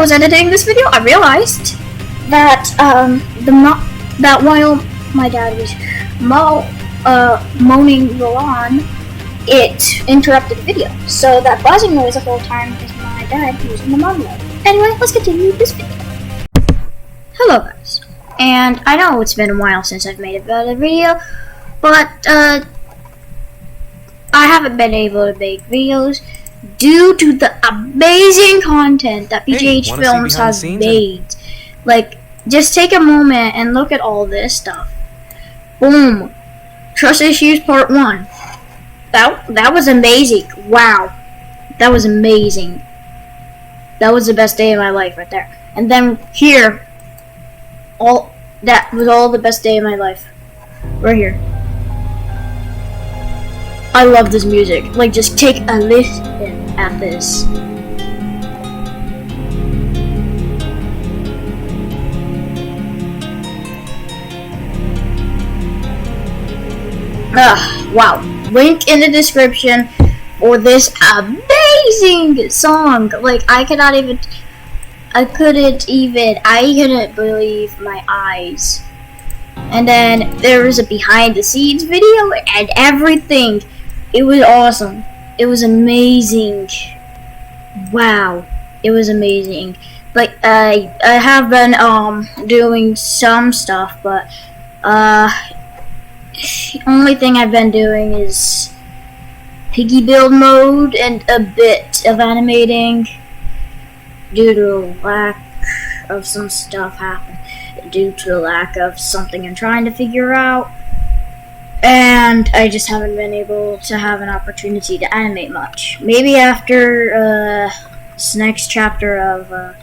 was editing this video, I realized that that while my dad was moaning the lawn, it interrupted the video. So that buzzing noise the whole time is my dad using the mom mode. Anyway, let's continue this video. Hello guys, and I know it's been a while since I've made a video, but I haven't been able to make videos due to the amazing content that BJH Films has made. Like, just take a moment and look at all this stuff. Boom. Trust Issues Part 1. That was amazing. Wow. That was amazing. That was the best day of my life right there. And then here, that was all the best day of my life. Right here. I love this music. Like, just take a listen at this. Wow. Link in the description for this amazing song. Like, I couldn't believe my eyes. And then there was a behind the scenes video and everything. It was awesome. It was amazing. Wow. It was amazing. Like, I have been doing some stuff, but the only thing I've been doing is piggy build mode and a bit of animating due to lack of some stuff happened. Due to the lack of something I'm trying to figure out, and I just haven't been able to have an opportunity to animate much. Maybe after this next chapter of a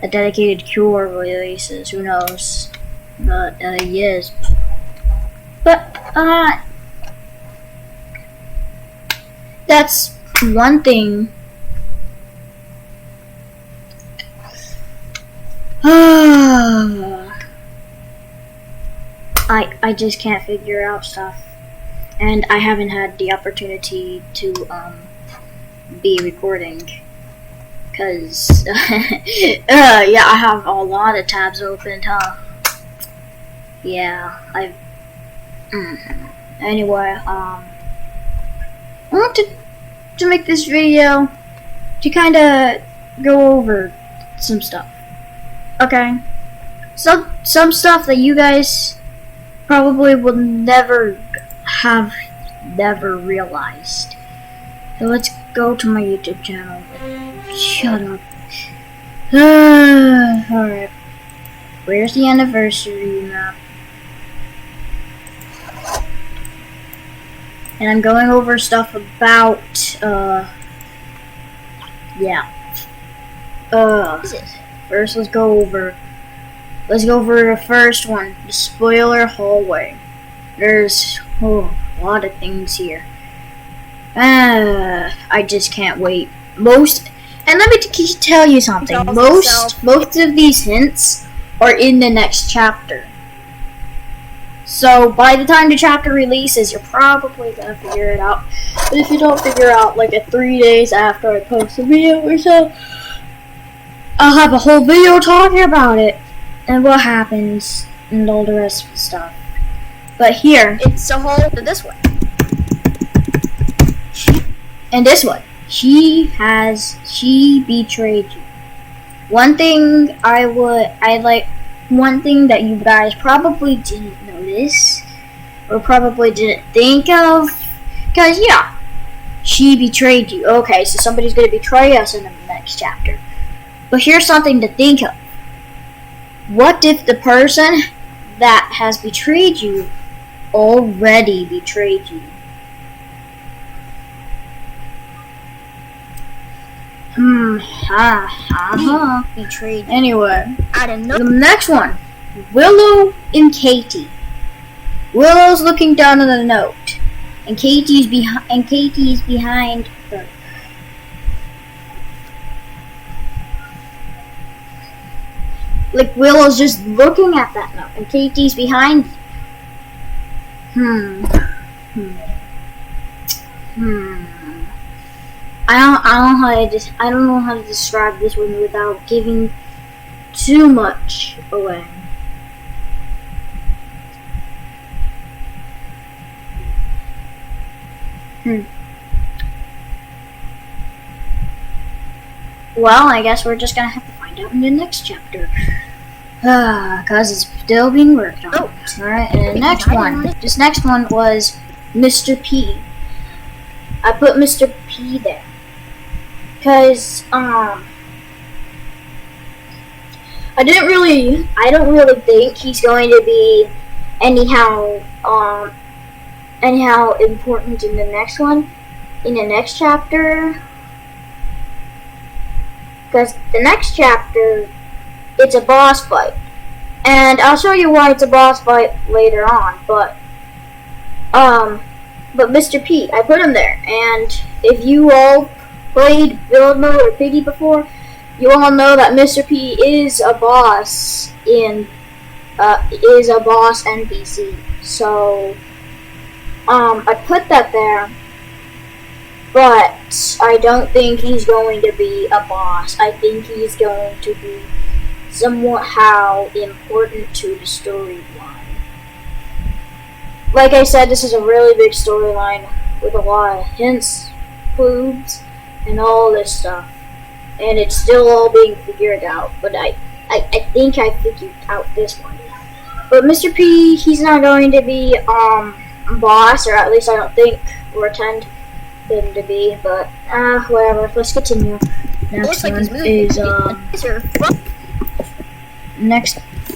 dedicated cure releases, who knows? But yes. But that's one thing. I just can't figure out stuff, and I haven't had the opportunity to be recording, cause yeah, I have a lot of tabs opened, huh? Yeah, anyway, I wanted to make this video to kind of go over some stuff. Okay, some stuff that you guys probably will never realized. So let's go to my YouTube channel. Shut up. Alright. Where's the anniversary map? And I'm going over stuff about yeah. First let's go over the first one, the spoiler hallway. There's a lot of things here. I just can't wait. And let me tell you something. Most of these hints are in the next chapter. So by the time the chapter releases, you're probably gonna figure it out. But if you don't figure out like 3 days after I post the video or so, I'll have a whole video talking about it and what happens and all the rest of the stuff. But here, it's a whole this one. And this one. She betrayed you. One thing one thing that you guys probably didn't notice or probably didn't think of, because yeah, she betrayed you. Okay, so somebody's gonna betray us in the next chapter. But here's something to think of. What if the person that has betrayed you already betrayed you? Betrayed. Anyway, I didn't know. The next one, Willow and Katie. Willow's looking down at the note, and Katie's behind her. Like, Willow's just looking at that note, and Katie's behind. I don't know how to describe this one without giving too much away. Well, I guess we're just gonna have to find out in the next chapter. Cause it's still being worked on. Oh. Alright, and the next one. This next one was Mr. P. I put Mr. P there. Cause, I don't really think he's going to be anyhow important in the next one, in the next chapter. Because the next chapter, it's a boss fight. And I'll show you why it's a boss fight later on, but Mr. P, I put him there, and if you all played Build Mode or Piggy before, you all know that Mr. P is a boss NPC. So, I put that there, but I don't think he's going to be a boss. I think he's going to be somehow important to the storyline. Like I said, this is a really big storyline with a lot of hints, clues, and all this stuff. And it's still all being figured out, but I think I figured out this one. But Mr. P, he's not going to be boss, or at least I don't think or intend him to be, but whatever. Let's continue. Next one is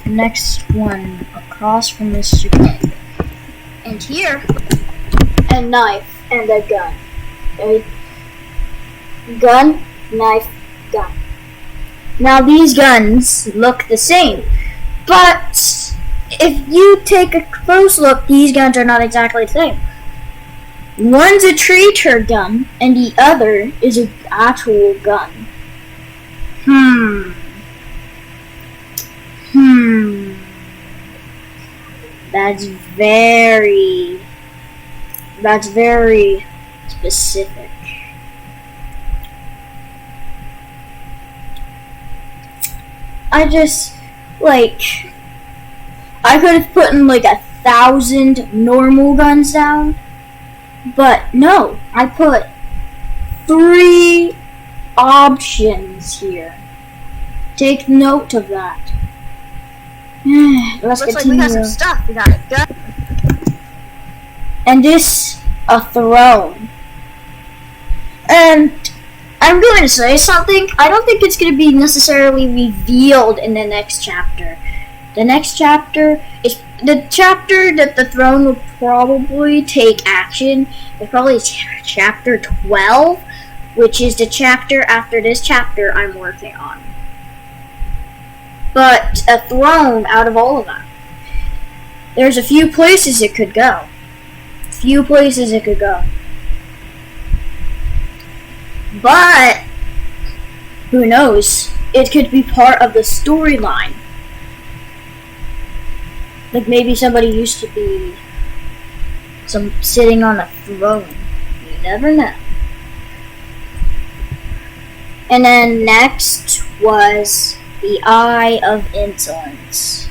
next one across from Mr. P. And here, A knife and a gun. A gun, knife, gun. Now these guns look the same, but if you take a close look, these guns are not exactly the same. One's a traitor gun, and the other is an actual gun. That's very specific. I could have put in like 1,000 normal guns down, but no, I put 3 options here. Take note of that. Let's looks like continue. we got some stuff. We got a gun. And this, a throne. And I'm going to say something. I don't think it's going to be necessarily revealed in the next chapter. The next chapter is the chapter that the throne will probably take action. It's probably chapter 12, which is the chapter after this chapter I'm working on. But a throne out of all of them. There's a few places it could go. But who knows? It could be part of the storyline. Like maybe somebody used to be sitting on a throne. You never know. And then next was the Eye of Insolence.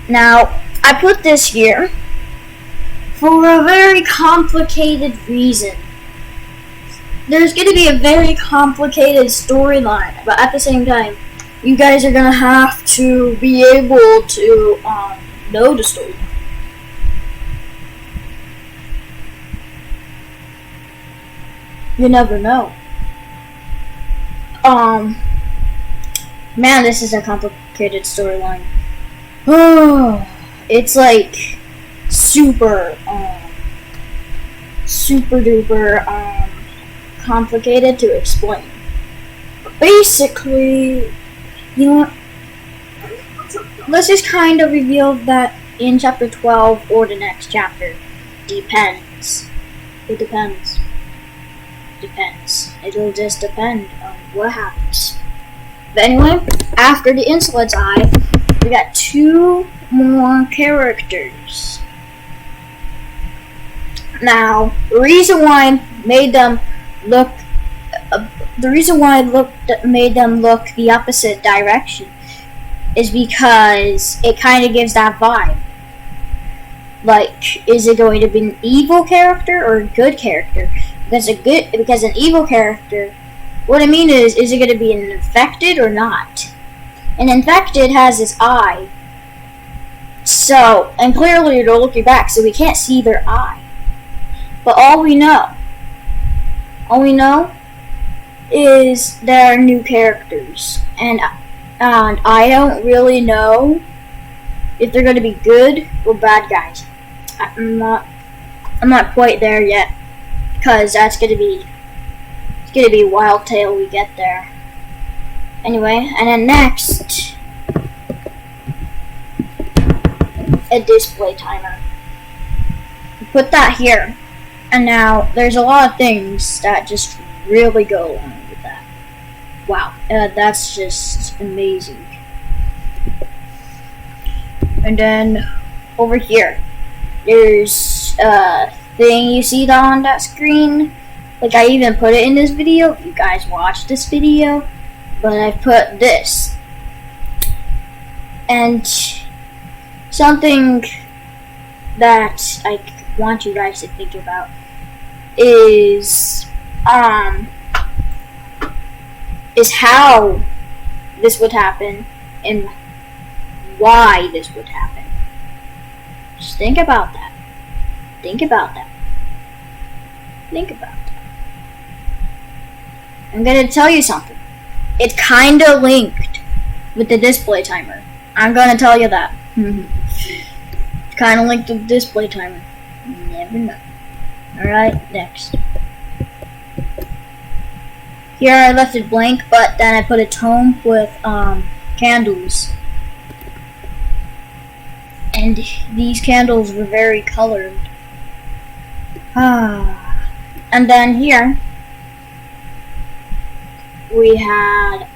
Now, I put this here for a very complicated reason. There's going to be a very complicated storyline, but at the same time, you guys are going to have to be able to know the story. You never know. Man, this is a complicated storyline. Oh, it's like super duper complicated to explain. But basically, you know what? Let's just kind of reveal that in chapter 12 or the next chapter. Depends. It depends. It'll just depend on what happens. But anyway, after the Insolence Eye, we got 2 more characters. Now, the reason why I made them look the reason why I made them look the opposite direction is because it kind of gives that vibe. Like, is it going to be an evil character or a good character? Because an evil character, what I mean is it going to be an infected or not? An infected has his eye. So, and clearly they're looking back, so we can't see their eye. But all we know is there are new characters, and I don't really know if they're going to be good or bad guys. I'm not quite there yet, because it's gonna be Wild Tale we get there. Anyway, and then next, a display timer. Put that here, and now there's a lot of things that just really go along with that. Wow, that's just amazing. And then over here, there's a thing you see on that screen. Like, I even put it in this video. You guys watched this video, but I put this. And something that I want you guys to think about is how this would happen and why this would happen. Just think about that. Think about that. I'm gonna tell you something. It kinda linked with the display timer. I'm gonna tell you that. Kinda linked with the display timer. You never know. Alright, next. Here I left it blank, but then I put a tome with candles. And these candles were very colored. And then here we have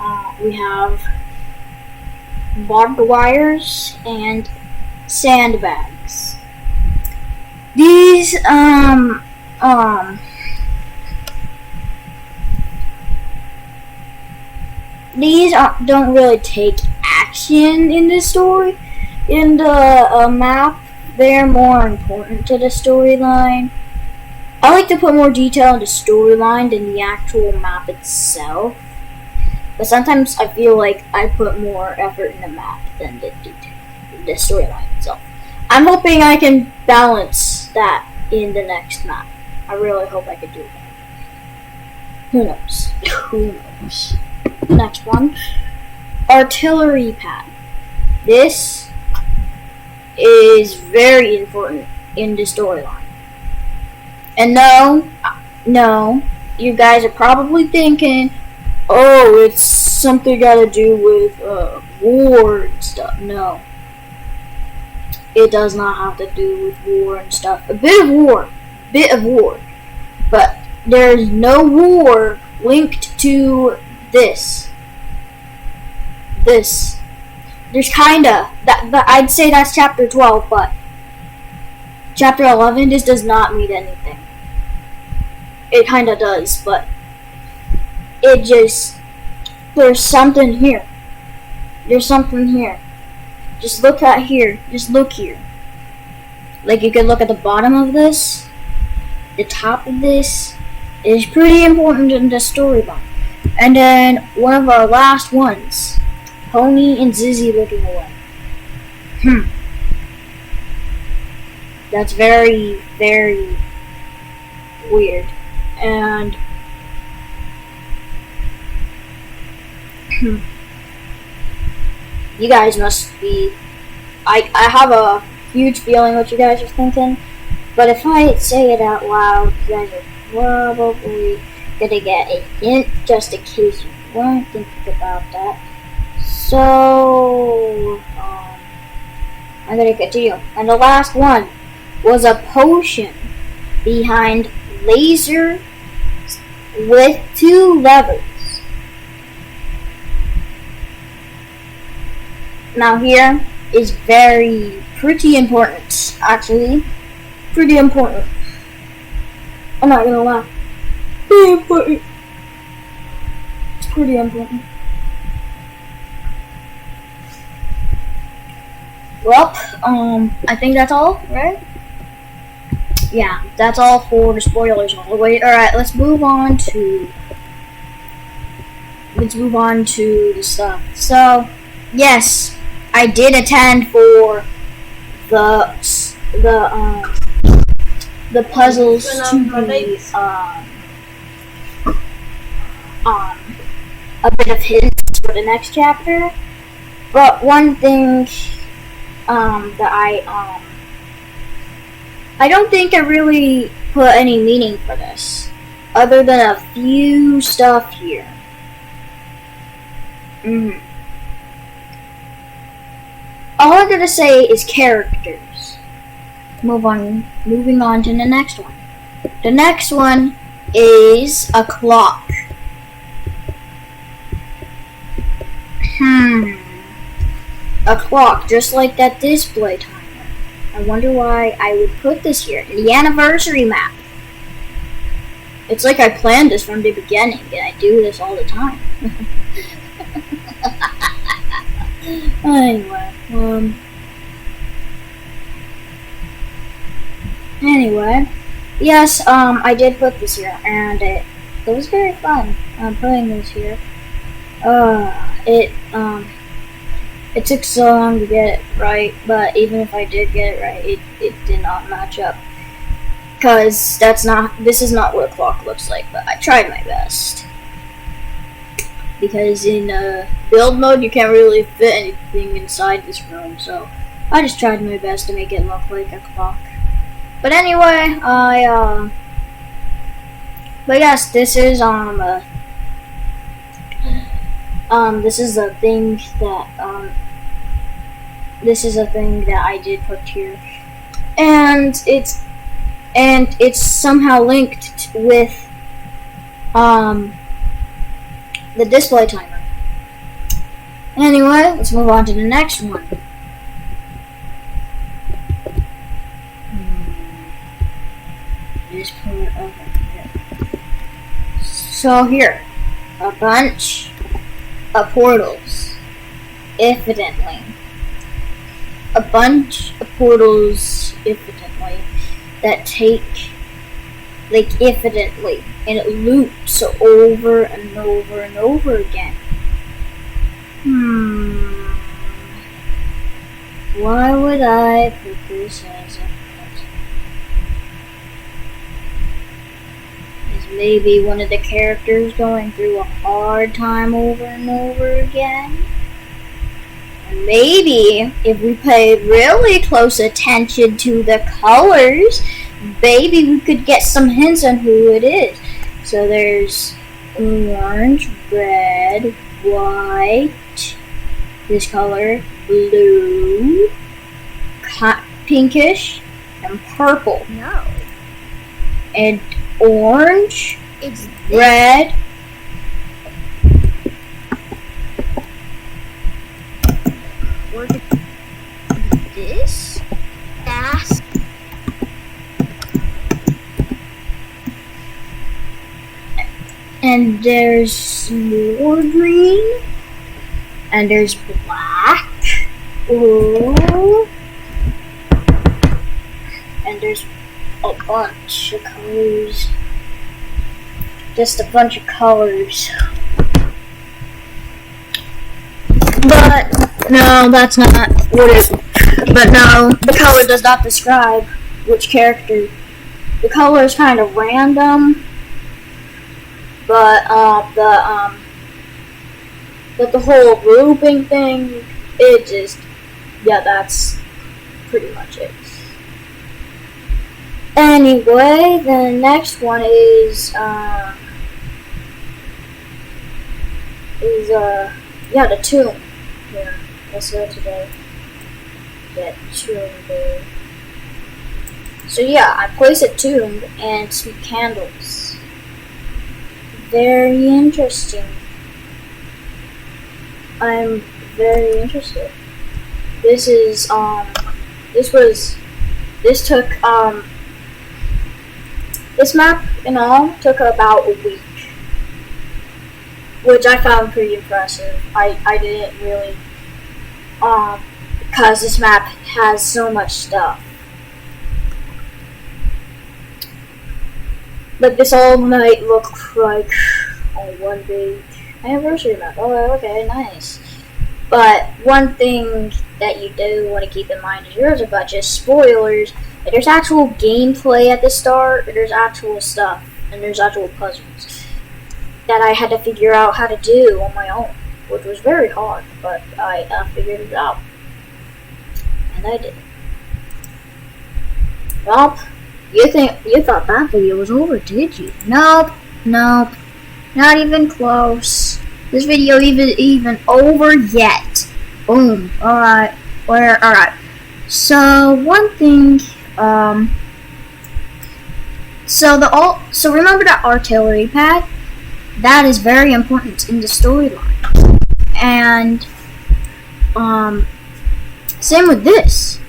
barbed wires and sandbags. These don't really take action in this story. In the map, they're more important to the storyline. I like to put more detail in the storyline than the actual map itself. But sometimes I feel like I put more effort in the map than the storyline itself. I'm hoping I can balance that in the next map. I really hope I can do that. Who knows? Who knows? Next one. Artillery pad. This is very important in the storyline. And no, you guys are probably thinking, oh, it's something got to do with war and stuff. No. It does not have to do with war and stuff. A bit of war. But there's no war linked to this. There's kinda, I'd say that's chapter 12, but chapter 11 just does not mean anything. It kinda does, but there's something here. There's something here. Just look at here. Just look here. Like, you can look at the bottom of this, the top of this. It is pretty important in the storyline. And then one of our last ones, Pony and Zizzy looking away. That's very, very weird. And you guys must be, I have a huge feeling what you guys are thinking, but if I say it out loud, you guys are probably gonna get a hint just in case you weren't thinking about that. So I'm gonna continue. And the last one was a potion behind laser with 2 levers. Now here is pretty important, actually. Pretty important. I'm not gonna lie. Pretty important. pretty important. Well, I think that's all, right? Yeah, that's all for the spoilers all the way. Alright, let's move on to the stuff. So, yes, I did attend for the puzzles to be a bit of hints for the next chapter. But one thing that I don't think I really put any meaning for this, other than a few stuff here. All I'm gonna say is characters. Moving on to the next one. The next one is a clock. A clock, just like that display timer. I wonder why I would put this here. The anniversary map. It's like I planned this from the beginning, and I do this all the time. Anyway, yes, I did put this here, and it was very fun putting this here. It took so long to get it right, but even if I did get it right, it did not match up. Because this is not what a clock looks like, but I tried my best. Because in build mode, you can't really fit anything inside this room, so I just tried my best to make it look like a clock. But anyway, but yes, this is, this is a thing that I did put here, and it's somehow linked with the display timer. Anyway, let's move on to the next one. This part over here. So here, a bunch of portals, evidently. A bunch of portals, evidently, that take, like, evidently, and it loops over and over and over again. Why would I put this as a puzzle? Is maybe one of the characters going through a hard time over and over again? And maybe if we paid really close attention to the colors, maybe we could get some hints on who it is. So there's orange, red, white, this color, blue, pinkish, and purple. No. And orange, It's red, or this. Fast. and there's more green, and there's black, ooh, and there's a bunch of colors, just a bunch of colors. But no, that's not what it. But no, the color does not describe which character. The color is kind of random, but the whole grouping thing, it just, yeah, that's pretty much it. Anyway, the next one is the tomb. Yeah, that's what today. That tomb there. So yeah, I place a tomb and some candles. Very interesting. I'm very interested. This map in all took about a week. which I found pretty impressive. I didn't really, because this map has so much stuff. Like this all might look like one big anniversary map. Oh, okay, nice. But one thing that you do want to keep in mind is there's a bunch of spoilers. There's actual gameplay at the start. There's actual stuff, and there's actual puzzles that I had to figure out how to do on my own, which was very hard, but I figured it out, and I did. Well, you thought that video was over, did you? Nope, not even close. This video even over yet. Boom. Alright. Alright. So one thing, so remember that artillery pad? That is very important in the storyline. And same with this.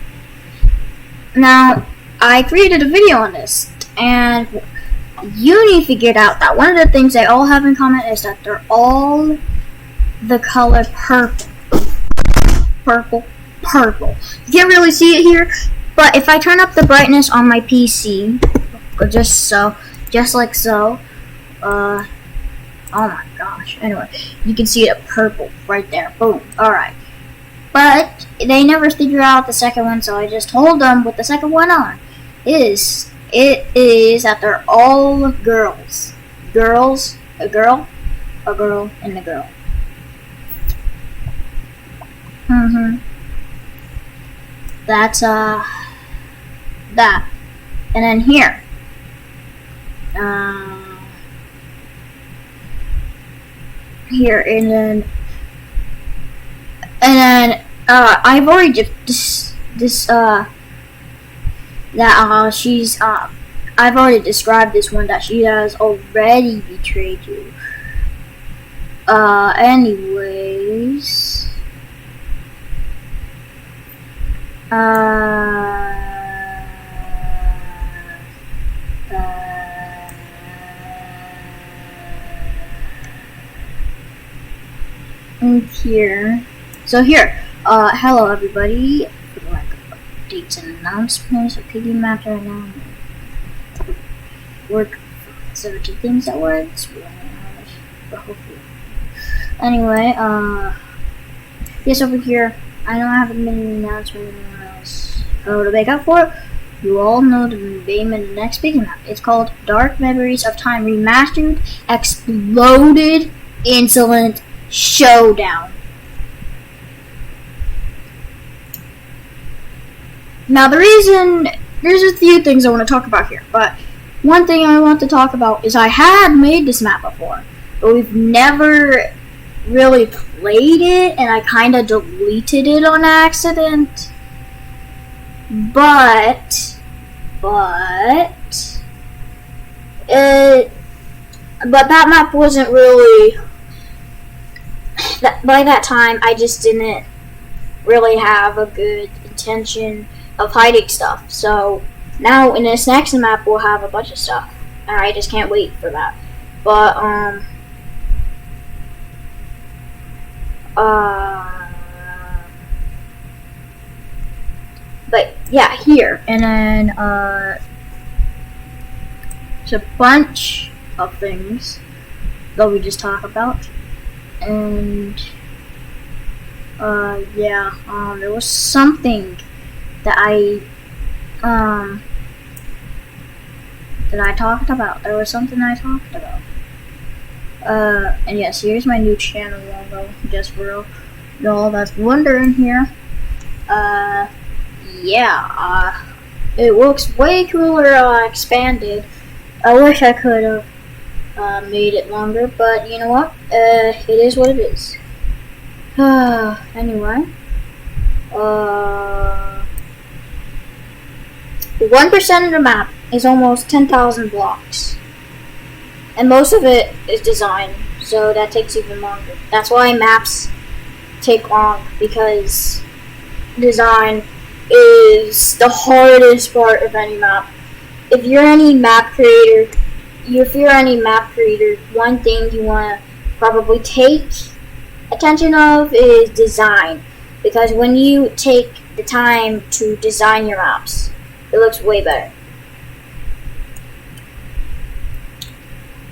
Now, I created a video on this, and Uni figured out that one of the things they all have in common is that they're all the color purple. Purple. You can't really see it here, but if I turn up the brightness on my PC, just like so, oh my gosh. Anyway, you can see it purple right there. Boom. Alright. But they never figured out the second one, so I just told them with the second one on. It is that they're all girls. Girls, a girl, and a girl. That's that. And then here. Here, and then I've already I've already described this one, that she has already betrayed you. Anyways. And here. So here. Hello everybody. Updates and announcements. Piggy maps right now. Work 17 things that works. But hopefully. Anyway, yes, over here. I know I haven't made an announcement anywhere else. So to make up for it, you all know the name of the next Piggy map. It's called Dark Memories of Time Remastered Exploded Insolent Showdown. Now there's a few things I want to talk about here, but one thing I want to talk about is I had made this map before, but we've never really played it, and I kind of deleted it on accident. But that map wasn't really. By that time, I just didn't really have a good intention of hiding stuff. So now in this next map, we'll have a bunch of stuff, and I just can't wait for that. But but yeah, here, and then it's a bunch of things that we just talked about, and there was something that I talked about. There was something I talked about. And yes, here's my new channel logo, just for y'all that's wondering here. It looks way cooler expanded. I wish I could have made it longer, but you know what? It is what it is. Anyway, 1% of the map is almost 10,000 blocks. And most of it is design, so that takes even longer. That's why maps take long, because design is the hardest part of any map. If you're any map creator, one thing you want to probably take attention of is design. Because when you take the time to design your maps, it looks way better.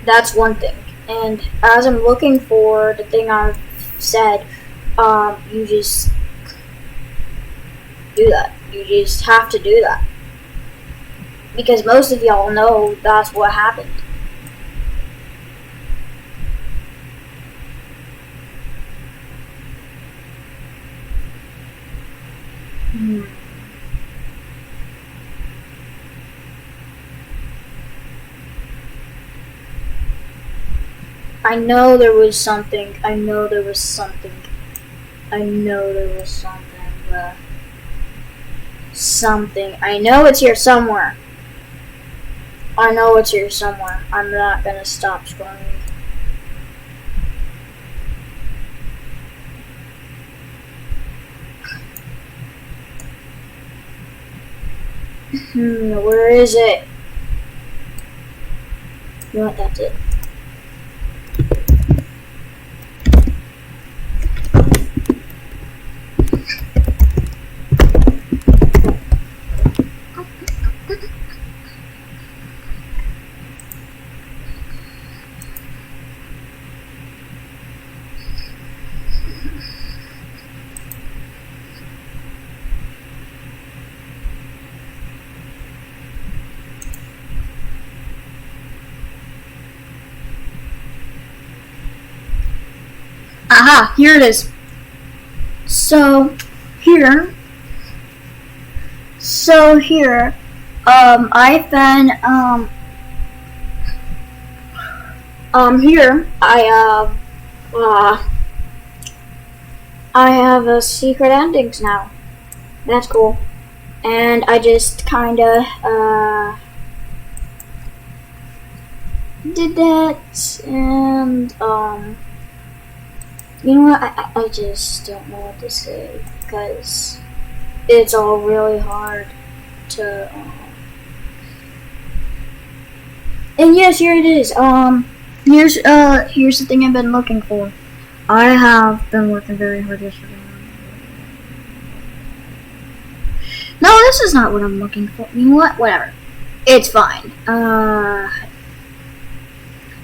That's one thing. And as I'm looking for the thing I've said, you just do that. You just have to do that. Because most of y'all know that's what happened. I know there was something. I know there was something. Something. I know it's here somewhere. I'm not gonna stop scrolling. Where is it? You know what, that's it. Aha, here it is. So here, I've been, here, I have a secret endings now. That's cool. And I just kinda, did that, and, you know what, I just don't know what to say, because it's all really hard to, and yes, here it is, here's the thing I've been looking for. I have been working very hard yesterday. No, this is not what I'm looking for. You know what, whatever. It's fine.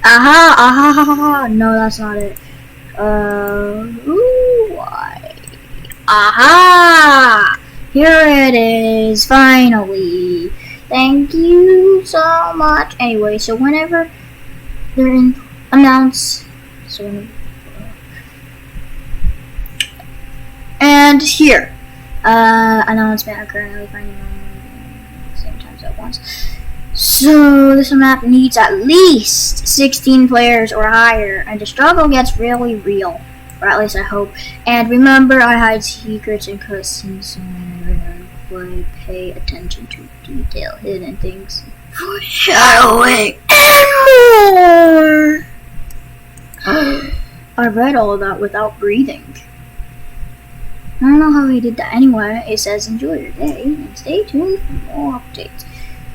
Aha, no, that's not it. Why? Aha! Here it is, finally. Thank you so much. Anyway, so whenever they're and here, announcement are currently finding the same times at once. So this map needs at least 16 players or higher, and the struggle gets really real, or at least I hope. And remember, I hide secrets and customs, so whenever I play, pay attention to detail, hidden things, foreshadowing, and more. I read all of that without breathing. I don't know how he did that. Anyway, it says enjoy your day and stay tuned for more updates.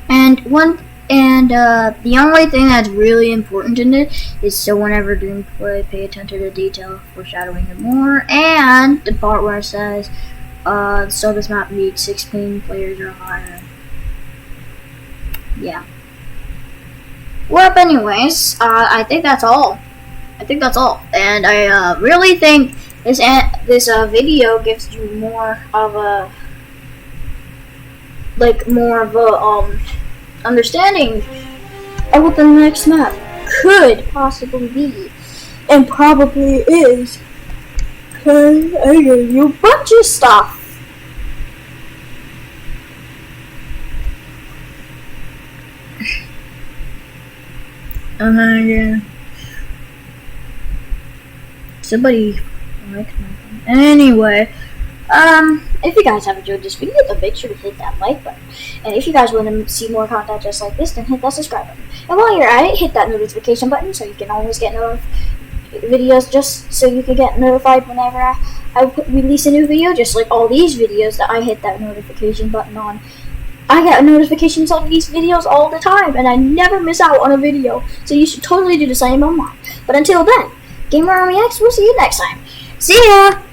And the only thing that's really important in it is so whenever doing play, pay attention to detail, foreshadowing, and more. And the part where it says, so this map needs 16 players or higher. Yeah. Well, anyways, I think that's all. And I really think this video gives you more of a understanding of what the next map could possibly be, and probably is, because I gave you a bunch of stuff. Yeah. Somebody liked my thing. Anyway, if you guys have enjoyed this video, then make sure to hit that like button. And if you guys want to see more content just like this, then hit that subscribe button. And while you're at it, hit that notification button so you can always get videos, just so you can get notified whenever I release a new video, just like all these videos that I hit that notification button on. I get notifications on these videos all the time, and I never miss out on a video, so you should totally do the same on mine. But until then, Gamer Army X. We'll see you next time. See ya!